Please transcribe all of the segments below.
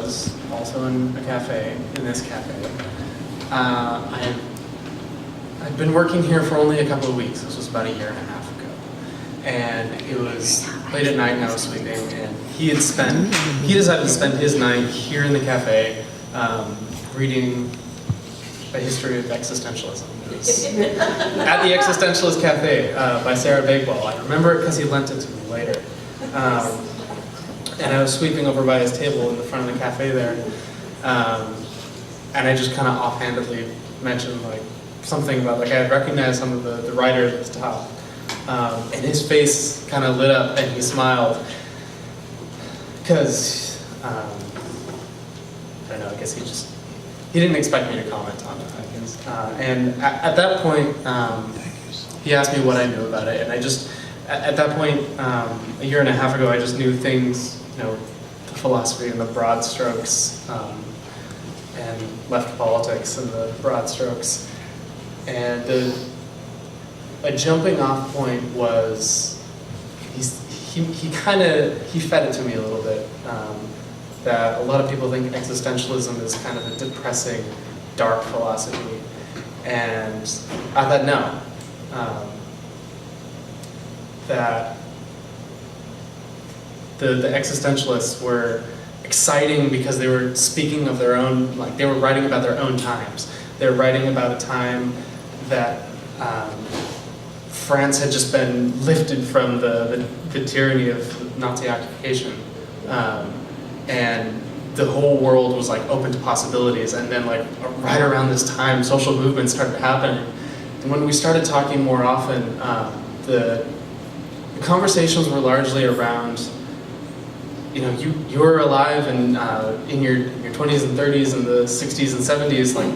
was also in a cafe, in this cafe. I'd been working here for only a couple of weeks. This was about a year and a half ago. And it was late at night and I was sleeping, and he decided to spend his night here in the cafe reading A History of Existentialism. It was at the Existentialist Cafe by Sarah Bakewell. I remember it because he lent it to me later. And I was sweeping over by his table in the front of the cafe there, and I just kind of offhandedly mentioned like something about like I had recognized some of the writers at the top, and his face kind of lit up and he smiled because I don't know. I guess he didn't expect me to comment on it. I guess, and at that point he asked me what I knew about it, and I just at that point a year and a half ago I just knew things. You know, the philosophy and the broad strokes, and left politics and the broad strokes. And a jumping off point was, he fed it to me a little bit, that a lot of people think existentialism is kind of a depressing, dark philosophy. And I thought, no. That the existentialists were exciting because they were speaking of their own, like they were writing about their own times. They were writing about a time that France had just been lifted from the tyranny of Nazi occupation. And the whole world was like open to possibilities. And then like right around this time, social movements started happening. And when we started talking more often, the conversations were largely around, you know, you were alive and in your 20s and 30s and the 60s and 70s, like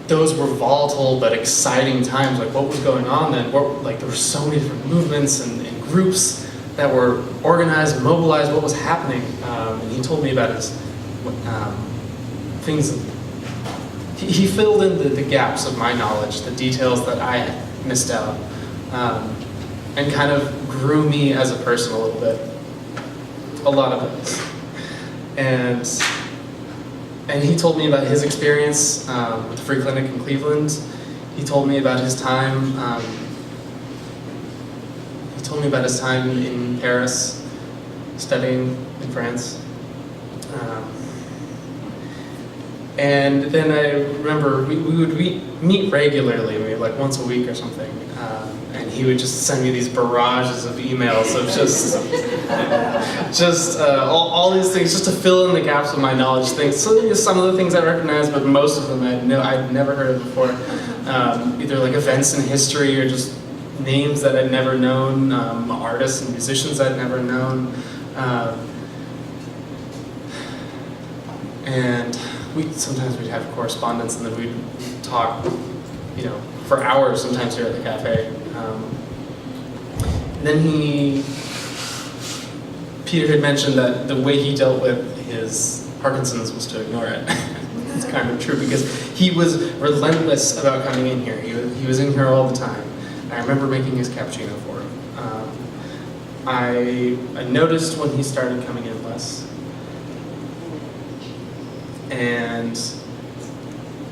those were volatile but exciting times. Like what was going on then? Like there were so many different movements and groups that were organized and mobilized. What was happening? And he told me about his things. He filled in the gaps of my knowledge, the details that I had missed out, and kind of grew me as a person a little bit. A lot of it. And he told me about his experience with the Free Clinic in Cleveland. He told me about his time. He told me about his time in Paris, studying in France. And then I remember we would meet regularly, maybe like once a week or something. And he would just send me these barrages of emails of just all these things, just to fill in the gaps of my knowledge. Things, so some of the things I recognized, but most of them I'd never heard of before. Either like events in history or just names that I'd never known, artists and musicians I'd never known, and sometimes we'd have correspondence, and then we'd talk, you know, for hours sometimes here at the cafe. Then Peter had mentioned that the way he dealt with his Parkinson's was to ignore it. It's kind of true because he was relentless about coming in here. He was in here all the time. I remember making his cappuccino for him. I noticed when he started coming in less. And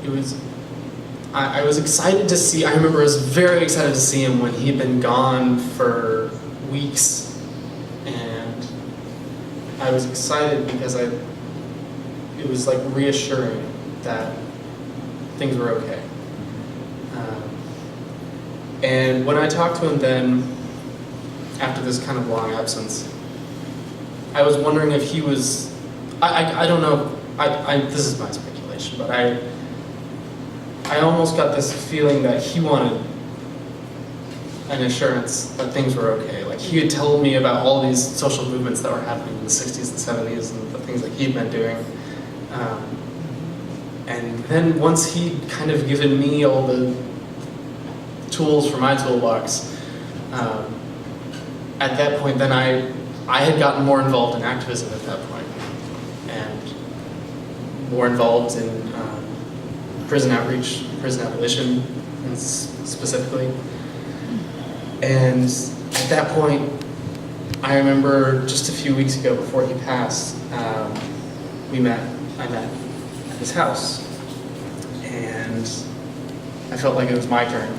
it was, I was excited to see, I remember I was very excited to see him when he had been gone for weeks. And I was excited because it was like reassuring that things were okay. And when I talked to him then, after this kind of long absence, I was wondering if he was, I don't know, this is my speculation, but I almost got this feeling that he wanted an assurance that things were okay. Like he had told me about all these social movements that were happening in the 60s and 70s and the things that he'd been doing. And then once he'd kind of given me all the tools for my toolbox, at that point then I had gotten more involved in activism at that point, and more involved in prison outreach, prison abolition specifically. And at that point, I remember just a few weeks ago before he passed, I met at his house, and I felt like it was my turn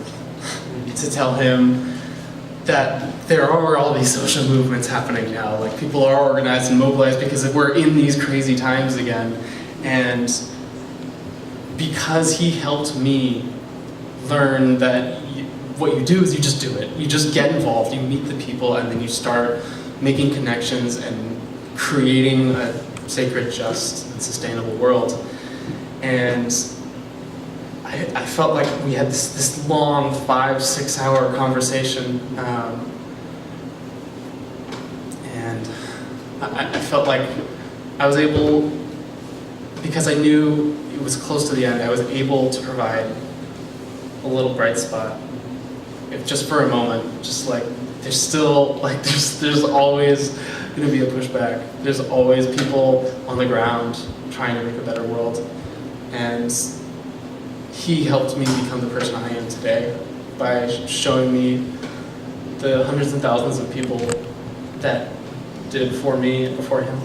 to tell him that there are all these social movements happening now. Like, people are organized and mobilized because we're in these crazy times again. And because he helped me learn that what you do is you just do it. You just get involved, you meet the people, and then you start making connections and creating a sacred, just, and sustainable world. And I felt like we had this long 5-6 hour conversation, and I felt like I was able, because I knew it was close to the end, I was able to provide a little bright spot, if just for a moment. Just like, there's still, like, there's always gonna be a pushback. There's always people on the ground trying to make a better world. And he helped me become the person I am today by showing me the hundreds and thousands of people that did it for me and before him.